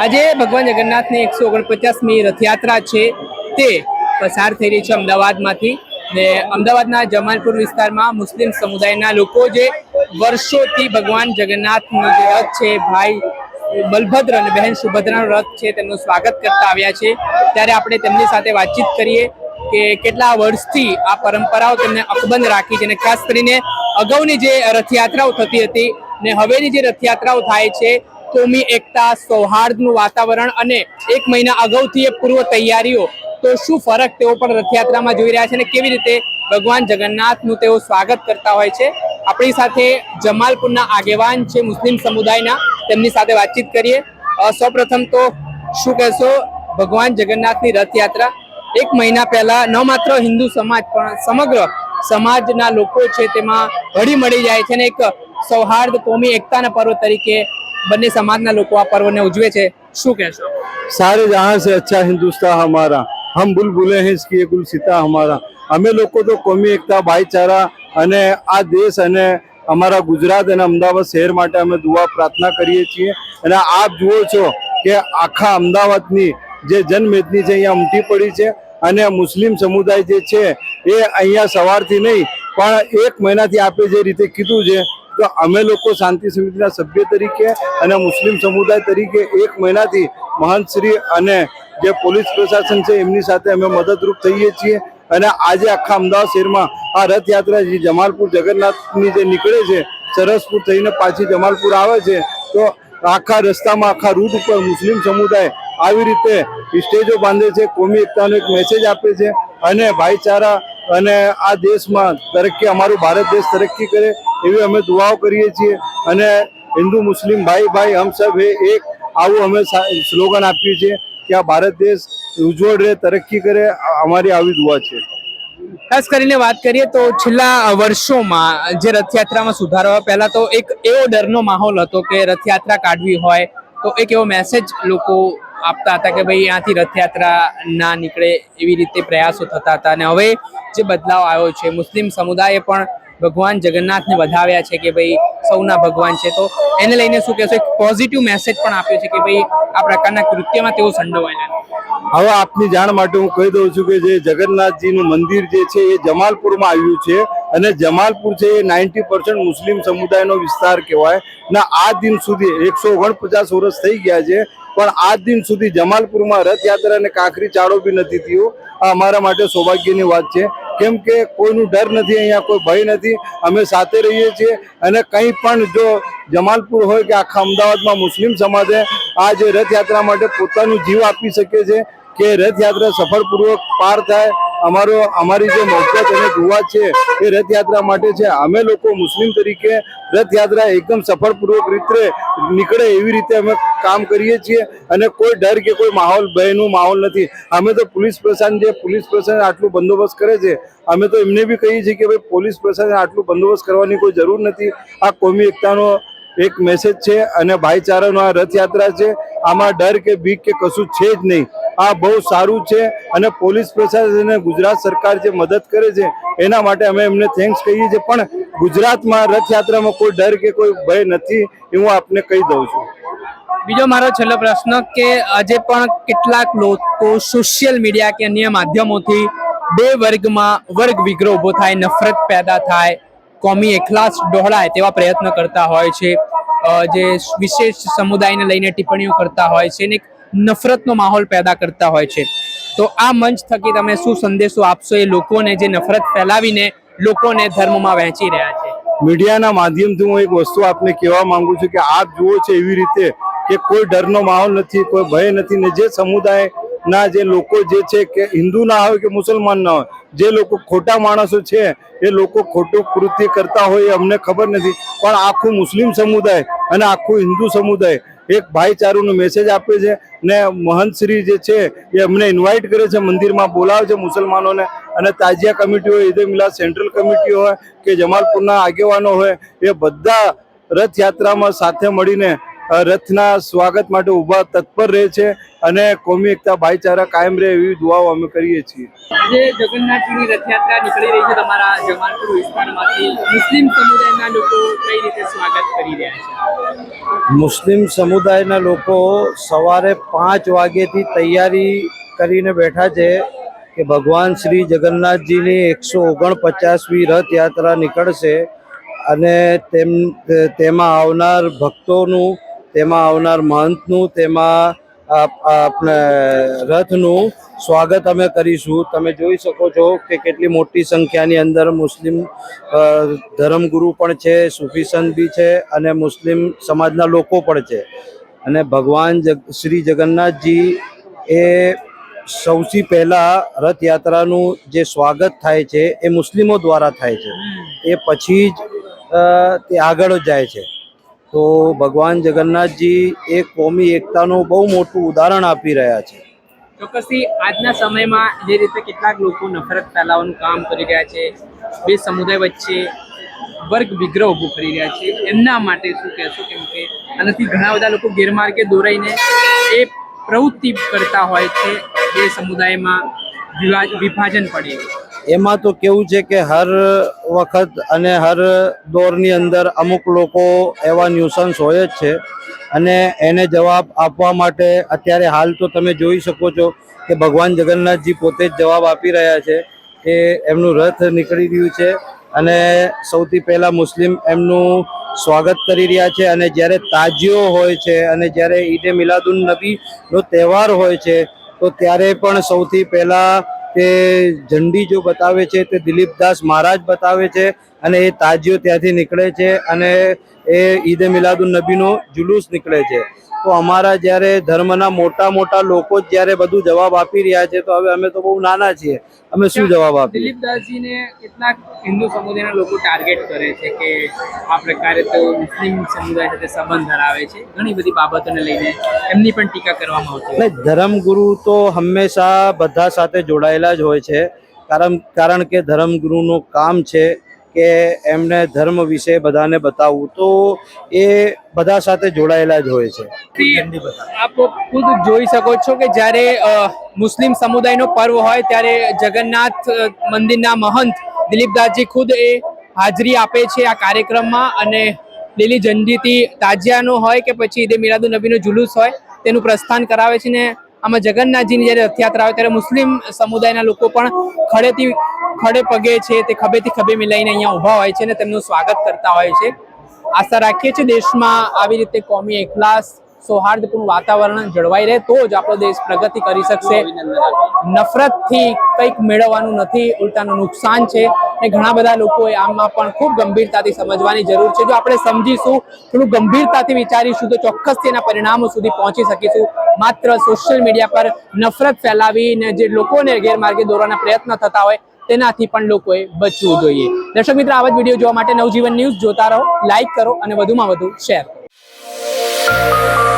આજે ભગવાન જગન્નાથની 149મી રથયાત્રા છે તે પસાર થઈ રહી છે અમદાવાદમાંથી ને અમદાવાદના જમાલપુર વિસ્તારમાં મુસ્લિમ સમુદાયના લોકો જે વર્ષોથી ભગવાન જગન્નાથનો જે રથ છે ભાઈ બલભદ્ર અને બહેન સુભદ્રાનો રથ છે તેમનું સ્વાગત કરતા આવ્યા છે। ત્યારે આપણે તેમની સાથે વાતચીત કરીએ કે કેટલા વર્ષથી આ પરંપરાઓ તેમને અકબંધ રાખી છે અને ખાસ કરીને અગાઉની જે રથયાત્રાઓ થતી હતી ને હવેની જે રથયાત્રાઓ થાય છે કોમી એકતા સૌહાર્દનું વાતાવરણ અને એક મહિના અગાઉથી પૂર્વ તૈયારીઓ તો શું ફરક તેઓ પણ રથયાત્રામાં જોઈ રહ્યા છે અને કેવી રીતે ભગવાન જગન્નાથનું તેઓ સ્વાગત કરતા હોય છે। આપણી સાથે જમાલપુરના આગેવાન છે મુસ્લિમ સમુદાયના, તેમની સાથે વાતચીત કરીએ। સૌપ્રથમ તો શું કહેશો, ભગવાન જગન્નાથની રથયાત્રા એક મહિના પહેલા ન માત્ર હિન્દુ સમાજ પણ સમગ્ર સમાજના લોકો છે તેમાં હળી મળી જાય છે અને એક સૌહાર્દ કોમી એકતાના પર્વ તરીકે બંને समाज लोग आ पर्व ने उजवे छे, शू कहशो? सारे जहां से अच्छा हिंदुस्तान हमारा, हम बुलबुले हैं इसकी ये गुलसिता हमारा। અમે લોકો તો કોમી એકતા ભાઈચારા અને આ દેશ અને અમારા ગુજરાત અને અમદાવાદ શહેર માટે અમે દુઆ પ્રાર્થના કરીએ છીએ। અને આપ જુઓ છો કે આખા અમદાવાદની જે જનમેદની છે અહીંયા ઉમટી પડી છે અને મુસ્લિમ સમુદાય જે છે એ અહીંયા સવારથી નહીં પણ એક મહિનાથી આપે જે રીતે કીધું છે તો અમે લોકો શાંતિ સમિતિના સભ્ય તરીકે અને મુસ્લિમ સમુદાય તરીકે એક મહિનાથી મહંતશ્રી અને જે પોલીસ પ્રશાસન છે એમની સાથે અમે મદદરૂપ થઈએ છીએ। અને આજે આખા અમદાવાદ શહેરમાં આ રથયાત્રા જે જમાલપુર જગન્નાથની જે નીકળે છે, સરસપુર થઈને પાછી જમાલપુર આવે છે, તો આખા રસ્તામાં આખા રૂટ ઉપર મુસ્લિમ સમુદાય આવી રીતે સ્ટેજો બાંધે છે, કોમી એકતાનો એક મેસેજ આપે છે અને ભાઈચારા અને આ દેશમાં તરક્કી, અમારું ભારત દેશ તરક્કી કરે એવી અમે દુઆઓ કરીએ છીએ। અને હિન્દુ મુસ્લિમ ભાઈ ભાઈ હમ સબ હે એક, આવું અમે સ્લોગન આપીએ છીએ કે આ ભારત દેશ ઉજ્જવળ રહે, તરક્કી કરે, અમારી આવી દુઆ છે। ખાસ કરીને વાત કરીએ તો છેલ્લા વર્ષોમાં જે રથયાત્રામાં સુધારો પહેલા તો એક એવો ડરનો માહોલ હતો કે રથયાત્રા કાઢવી હોય તો એક એવો મેસેજ લોકો આપતા હતા કે ભાઈ અહીંયાથી રથયાત્રા ના નીકળે, એવી રીતે પ્રયાસો થતા હતા। અને હવે જે બદલાવ આવ્યો છે, મુસ્લિમ સમુદાયે પણ ભગવાન જગન્નાથને વધાવ્યા છે કે ભાઈ સૌના ભગવાન છે, તો એને લઈને શું કહેશો? એક પોઝિટિવ મેસેજ પણ આપ્યો છે કે ભાઈ આ પ્રકારના કૃત્યમાં તેઓ સંડોવાયેલા। હવે આપની જાણ માટે હું કહી દઉં છું કે જે જગન્નાથજીનું મંદિર જે છે એ જમાલપુરમાં આવ્યું છે અને જમાલપુર છે એ 90% મુસ્લિમ સમુદાયનો વિસ્તાર કહેવાય ને આ દિન સુધી 149 વર્ષ થઈ ગયા છે પણ આજ દિન સુધી જમાલપુરમાં રથયાત્રા અને કાંકરી ચાળો બી નથી થયો। આ અમારા માટે સૌભાગ્યની વાત છે, કેમ કે કોઈનું ડર નથી, અહીંયા કોઈ ભય નથી, અમે સાથે રહીએ છીએ। અને કંઈ પણ જો જમાલપુર હોય કે આખા અમદાવાદમાં મુસ્લિમ સમાજે આ જે રથયાત્રા માટે પોતાનું જીવ આપી શકે છે કે રથયાત્રા સફળપૂર્વક પાર થાય। અમારી જે મોહબ્બત અને દુઆ છે એ રથયાત્રા માટે છે। અમે લોકો મુસ્લિમ તરીકે રથયાત્રા એકદમ સફળપૂર્વક રીતે નીકળે એવી રીતે અમે કામ કરીએ છીએ અને કોઈ ડર કે કોઈ માહોલ ભયનું માહોલ નથી। અમે તો પોલીસ પ્રશાસન આટલું બંદોબસ્ત કરે છે, અમે તો એમને બી કહીએ છીએ કે ભાઈ પોલીસ પ્રશાસન આટલું બંદોબસ્ત કરવાની કોઈ જરૂર નથી। આ કોમી એકતાનો એક મેસેજ છે અને ભાઈચારાનો આ રથયાત્રા છે, આમાં ડર કે બીક કે કશું છે જ નહીં। આ બહુ સારું છે અને પોલીસ પ્રશાસન અને ગુજરાત સરકાર જે મદદ કરે છે એના માટે અમે એમને થેન્ક્સ કહીએ છીએ। પણ ગુજરાતમાં રથયાત્રામાં કોઈ ડર કે કોઈ ભય નથી એ હું આપને કહી દઉં છું। બીજો મારો છેલ્લો પ્રશ્ન કે આજે પણ કેટલાક લોકો સોશિયલ મીડિયા કે અન્ય માધ્યમોથી બે વર્ગમાં વર્ગ વિગ્રહ ઉભો થાય, નફરત પેદા થાય, કોમી એકલાસ ડહોળાય તેવા પ્રયત્ન કરતા હોય છે, જે વિશેષ સમુદાયને લઈને ટિપ્પણીઓ કરતા હોય છે અને એક નફરતનો માહોલ પેદા કરતા હોય છે, તો આ મંચ થકી તમે શું સંદેશો આપશો એ લોકોને જે નફરત ફેલાવીને લોકોને ધર્મમાં વહેંચી રહ્યા છે? મીડિયાના માધ્યમથી હું એક વસ્તુ આપને કહેવા માંગુ છું કે આપ જુઓ છો એવી રીતે કે કોઈ ડરનો માહોલ નથી, કોઈ ભય નથી ને જે સમુદાયના જે લોકો જે છે કે હિન્દુ ના હોય કે મુસલમાન ના હોય, જે લોકો ખોટા માણસો છે એ લોકો ખોટું કૃત્ય કરતા હોય એ અમને ખબર નથી, પણ આખું મુસ્લિમ સમુદાય અને આખું હિન્દુ સમુદાય એક ભાઈચારાનો મેસેજ આપે છે ને મહંતશ્રી જે છે એ અમને ઇન્વાઇટ કરે છે, મંદિરમાં બોલાવે છે મુસલમાનોને। અને તાજિયા કમિટી હોય, ઈદે મિલાદ સેન્ટ્રલ કમિટી હોય કે જમાલપુરના આગેવાનો હોય, એ બધા રથયાત્રામાં સાથે મળીને રથના સ્વાગત માટે ઊભા તત્પર રહે છે અને કોમી એકતા ભાઈચારા કાયમ રહે એવી દુઆઓ અમે કરીએ છીએ. આજે જગન્નાથજીની રથયાત્રા નીકળી રહી છે તમારા જમાલપુર વિસ્તારમાંથી. મુસ્લિમ સમુદાયના લોકો કઈ રીતે સ્વાગત કરી રહ્યા છે? મુસ્લિમ સમુદાયના લોકો સવારે 5 વાગ્યાથી તૈયારી કરીને બેઠા છે કે ભગવાન શ્રી જગન્નાથજીની 149મી રથયાત્રા નીકળશે અને તેમાં આવનાર ભક્તોનું, તેમાં આવનાર મહંતનું, તેમાં આપણે રથનું સ્વાગત અમે કરીશું. તમે જોઈ શકો છો કે કેટલી મોટી સંખ્યાની અંદર મુસ્લિમ ધર્મગુરુ પણ છે, સૂફી સંત બી છે અને મુસ્લિમ સમાજના લોકો પણ છે. અને ભગવાન શ્રી જગન્નાથજી એ સૌથી પહેલાં રથયાત્રાનું જે સ્વાગત થાય છે એ મુસ્લિમો દ્વારા થાય છે, એ પછી જ તે આગળ જાય છે. તો ભગવાન જગન્નાથજી એ કોમી એકતાનું બહુ મોટું ઉદાહરણ આપી રહ્યા છે. ચોક્કસથી આજના સમયમાં જે રીતે કેટલાક લોકો નફરત ફેલાવવાનું કામ કરી રહ્યા છે, બે સમુદાય વચ્ચે વર્ગ વિગ્રહ ઊભું કરી રહ્યા છે, એમના માટે શું કહેશો? કેમ કે આનાથી ઘણા બધા લોકો ગેરમાર્ગે દોરાઈને એ પ્રવૃત્તિ કરતા હોય છે, બે સમુદાયમાં વિભાજન પડે. એમાં તો કેવું છે કે હર વખત અને હર દોરની અંદર અમુક લોકો એવા ન્યુસન્સ હોય જ છે અને એને જવાબ આપવા માટે અત્યારે હાલ તો તમે જોઈ શકો છો કે ભગવાન જગન્નાથજી પોતે જ જવાબ આપી રહ્યા છે કે એમનું રથ નીકળી રહ્યું છે અને સૌથી પહેલાં મુસ્લિમ એમનું સ્વાગત કરી રહ્યા છે. અને જ્યારે તાજિયો હોય છે અને જ્યારે ઈદે મિલાદુન નબીનો તહેવાર હોય છે તો ત્યારે પણ સૌથી પહેલાં તે ઝંડી જો બતાવે છે તે દિલીપદાસ મહારાજ બતાવે છે અને એ તાજિયો ત્યાંથી નીકળે છે અને એ ઈદે મિલાદુન નબીનો જુલુસ નીકળે છે. તો અમારા જ્યારે ધર્મના મોટા મોટા લોકો જ જ્યારે બધું જવાબ આપી રહ્યા છે તો હવે અમે તો બહુ નાના છીએ, અમે શું જવાબ આપીએ? દિલીપદાસજીને કેટલાક હિન્દુ સમુદાયના લોકો ટાર્ગેટ કરે છે કે આ પ્રકારે તો મુસ્લિમ સમુદાય સાથે સંબંધ ધરાવે છે. ઘણી બધી બાબતોને લઈને એમની પણ ટીકા કરવામાં આવતી હોય. ધર્મગુરુ તો હંમેશા બધા સાથે જોડાયેલા જ હોય છે, કારણ કે ધર્મગુરુનું કામ છે કે એમને ધર્મ વિશે બધાને બતાવવું, તો એ બધા સાથે જોડાયેલા જ હોય છે. આપ ખુદ જોઈ શકો છો કે જ્યારે મુસ્લિમ સમુદાયનો પર્વ હોય ત્યારે જગન્નાથ મંદિરના મહંત દિલીપદાસજી ખુદ એ હાજરી આપે છે આ કાર્યક્રમમાં અને લીલી ઝંડીથી તાજિયાનો હોય કે પછી ઈદે મિલાદુન નબીનો જુલુસ હોય તેનું પ્રસ્થાન કરાવે છે. ને આમાં જગન્નાથજીની જ્યારે રથયાત્રા આવે ત્યારે મુસ્લિમ સમુદાયના લોકો પણ ખડે પગે છે, તે ખભેથી ખભે મિલાઈને અહીંયા ઊભા હોય છે અને તેમનું સ્વાગત કરતા હોય છે. આશા રાખીએ છીએ દેશમાં આવી રીતે કોમી એકલાસ, સૌહાર્દપૂર્ણ વાતાવરણ જળવાઈ રહે તો જ આપણો દેશ પ્રગતિ કરી શકશે. નફરતથી કંઈક મેળવવાનું નથી, ઉલટાનું નુકસાન છે. અને ઘણા બધા લોકોએ આમાં પણ ખૂબ ગંભીરતાથી સમજવાની જરૂર છે. જો આપણે સમજીશું, થોડું ગંભીરતાથી વિચારીશું તો ચોક્કસથી એના પરિણામો સુધી પહોંચી શકીશું. માત્ર સોશિયલ મીડિયા પર નફરત ફેલાવીને જે લોકોને ગેરમાર્ગે દોરવાના પ્રયત્ન થતા હોય તેનાથી પણ લોકોએ બચવું જોઈએ. દર્શક મિત્રો, આવા જ વિડીયો જોવા માટે નવજીવન ન્યૂઝ જોતા રહો, લાઈક કરો અને વધુમાં વધુ શેર કરો.